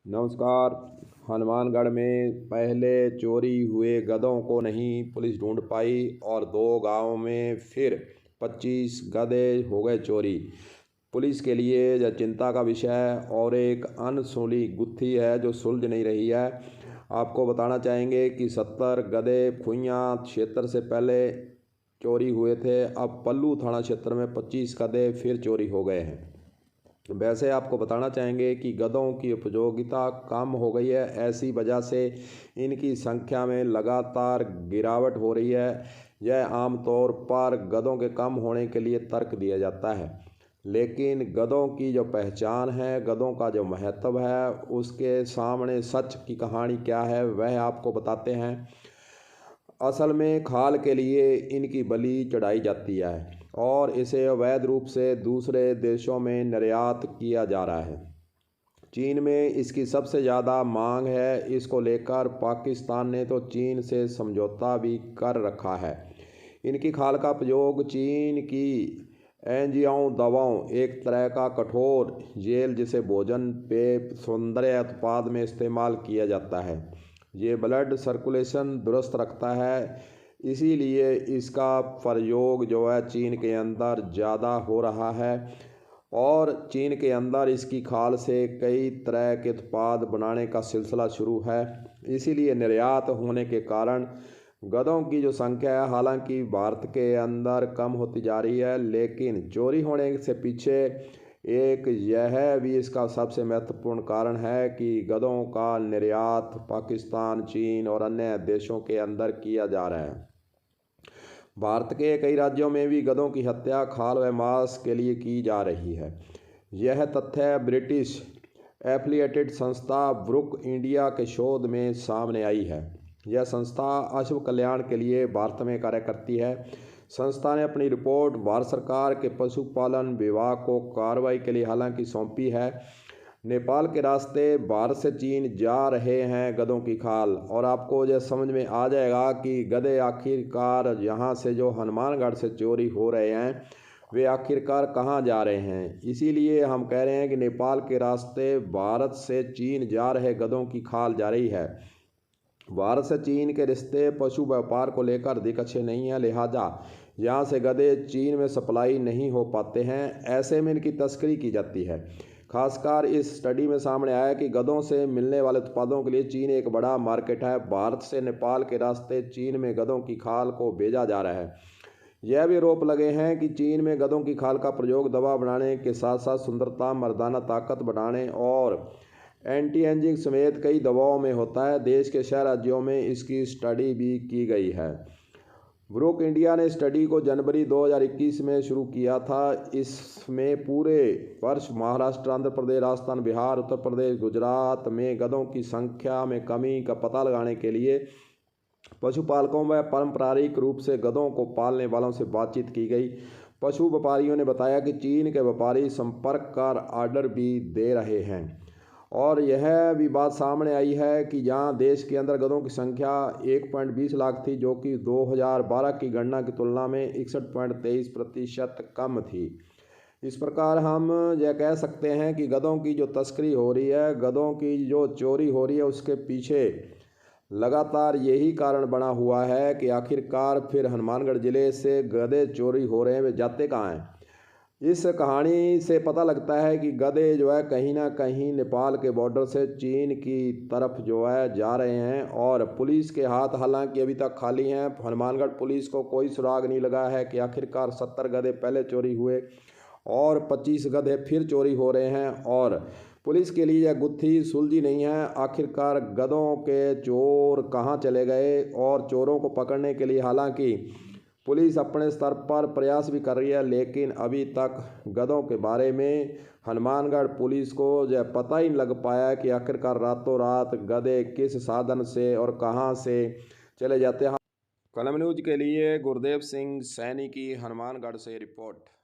नमस्कार। हनुमानगढ़ में पहले चोरी हुए गधों को नहीं पुलिस ढूंढ पाई और 2 गांवों में फिर 25 गधे हो गए चोरी। पुलिस के लिए यह चिंता का विषय है और एक अनसुली गुत्थी है जो सुलझ नहीं रही है। आपको बताना चाहेंगे कि 70 गधे खुइयां क्षेत्र से पहले चोरी हुए थे। अब पल्लू थाना क्षेत्र में 25 गधे फिर चोरी हो गए हैं। वैसे आपको बताना चाहेंगे कि गधों की उपयोगिता कम हो गई है। ऐसी वजह से इनकी संख्या में लगातार गिरावट हो रही है। यह आमतौर पर गधों के कम होने के लिए तर्क दिया जाता है, लेकिन गधों की जो पहचान है, गधों का जो महत्व है, उसके सामने सच की कहानी क्या है वह आपको बताते हैं। असल में खाल के लिए इनकी बलि चढ़ाई जाती है और इसे अवैध रूप से दूसरे देशों में निर्यात किया जा रहा है। चीन में इसकी सबसे ज़्यादा मांग है। इसको लेकर पाकिस्तान ने तो चीन से समझौता भी कर रखा है। इनकी खाल का प्रयोग चीन की एंजियाओं दवाओं, एक तरह का कठोर जेल जिसे भोजन पेय सौंदर्य उत्पाद में इस्तेमाल किया जाता है। ये ब्लड सर्कुलेशन दुरुस्त रखता है, इसीलिए इसका प्रयोग जो है चीन के अंदर ज़्यादा हो रहा है और चीन के अंदर इसकी खाल से कई तरह के उत्पाद बनाने का सिलसिला शुरू है। इसीलिए निर्यात होने के कारण गधों की जो संख्या है, हालांकि भारत के अंदर कम होती जा रही है, लेकिन चोरी होने से पीछे एक यह भी इसका सबसे महत्वपूर्ण कारण है कि गधों का निर्यात पाकिस्तान, चीन और अन्य देशों के अंदर किया जा रहा है। भारत के कई राज्यों में भी गधों की हत्या खाल व मांस के लिए की जा रही है। यह तथ्य ब्रिटिश एफिलिएटेड संस्था ब्रुक इंडिया के शोध में सामने आई है। यह संस्था अश्व कल्याण के लिए भारत में कार्य करती है। संस्था ने अपनी रिपोर्ट भारत सरकार के पशुपालन विभाग को कार्रवाई के लिए हालांकि सौंपी है। नेपाल के रास्ते भारत से चीन जा रहे हैं गधों की खाल, और आपको यह समझ में आ जाएगा कि गधे आखिरकार यहाँ से जो हनुमानगढ़ से चोरी हो रहे हैं वे आखिरकार कहाँ जा रहे हैं। इसीलिए हम कह रहे हैं कि नेपाल के रास्ते भारत से चीन जा रहे गधों की खाल जा रही है। भारत से चीन के रिश्ते पशु व्यापार को लेकर अधिक अच्छे नहीं हैं, लिहाजा यहाँ से गधे चीन में सप्लाई नहीं हो पाते हैं। ऐसे में इनकी तस्करी की जाती है। खासकर इस स्टडी में सामने आया कि गधों से मिलने वाले उत्पादों के लिए चीन एक बड़ा मार्केट है। भारत से नेपाल के रास्ते चीन में गधों की खाल को भेजा जा रहा है। यह भी आरोप लगे हैं कि चीन में गधों की खाल का प्रयोग दवा बनाने के साथ साथ सुंदरता, मर्दाना ताकत बढ़ाने और एंटी एजिंग समेत कई दवाओं में होता है। देश के 6 राज्यों में इसकी स्टडी भी की गई है। ब्रुक इंडिया ने स्टडी को जनवरी 2021 में शुरू किया था। इसमें पूरे वर्ष महाराष्ट्र, आंध्र प्रदेश, राजस्थान, बिहार, उत्तर प्रदेश, गुजरात में गधों की संख्या में कमी का पता लगाने के लिए पशुपालकों व पारंपरिक रूप से गधों को पालने वालों से बातचीत की गई। पशु व्यापारियों ने बताया कि चीन के व्यापारी संपर्क कर ऑर्डर भी दे रहे हैं और यह भी बात सामने आई है कि जहां देश के अंदर गधों की संख्या 1.20 लाख थी, जो कि 2012 की गणना की तुलना में 61.23% कम थी। इस प्रकार हम यह कह सकते हैं कि गधों की जो तस्करी हो रही है, गधों की जो चोरी हो रही है, उसके पीछे लगातार यही कारण बना हुआ है कि आखिरकार फिर हनुमानगढ़ ज़िले से गधे चोरी हो रहे हैं, वे जाते कहाँ हैं। इस कहानी से पता लगता है कि गधे जो है कहीं ना कहीं नेपाल के बॉर्डर से चीन की तरफ जो है जा रहे हैं और पुलिस के हाथ हालांकि अभी तक खाली हैं। हनुमानगढ़ पुलिस को कोई सुराग नहीं लगा है कि आखिरकार 70 गधे पहले चोरी हुए और 25 गधे फिर चोरी हो रहे हैं और पुलिस के लिए यह गुत्थी सुलझी नहीं है। आखिरकार गधों के चोर कहाँ चले गए, और चोरों को पकड़ने के लिए हालांकि पुलिस अपने स्तर पर प्रयास भी कर रही है, लेकिन अभी तक गधों के बारे में हनुमानगढ़ पुलिस को यह पता ही नहीं लग पाया कि आखिरकार रातों रात गधे किस साधन से और कहां से चले जाते हैं। कलम न्यूज के लिए गुरदेव सिंह सैनी की हनुमानगढ़ से रिपोर्ट।